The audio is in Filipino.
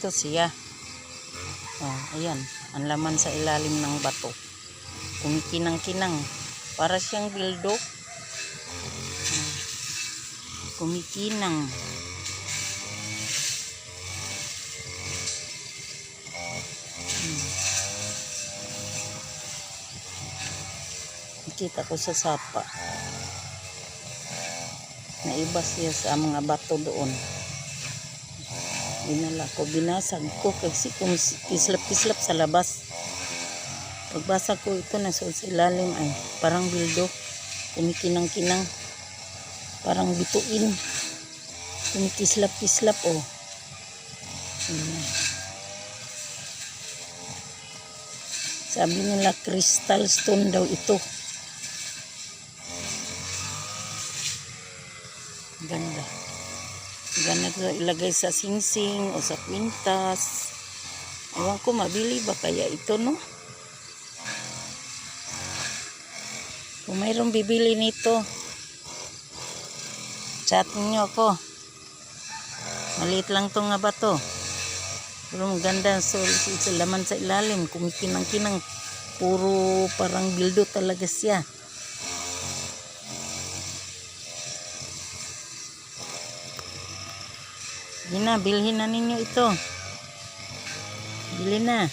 ito siya. Oh, ayan. Ang laman sa ilalim ng bato. Kumikinang-kinang. Para siyang bildok. Kumikinang. Kita ko sa sapa. Naiba siya sa mga bato doon. Dinala ko, binasag ko kasi kung kislap-kislap sa labas. Pagbasag ko ito na sa ilalim ay parang bildo. Kumikinang-kinang. Parang bituin. Kumikislap-kislap oh. Sabi nila crystal stone daw ito. Ganda. Ganda ko ilagay sa singsing o sa kwintas. Ewan ko, mabili ba kaya ito, no? Kung mayroong bibili nito, chat niyo ako. Maliit lang to nga ba to? Pero maganda. So, laman sa ilalim. Kumikinang-kinang. Puro parang bildo talaga siya. Sige na, bilhin na ninyo ito. Bili na.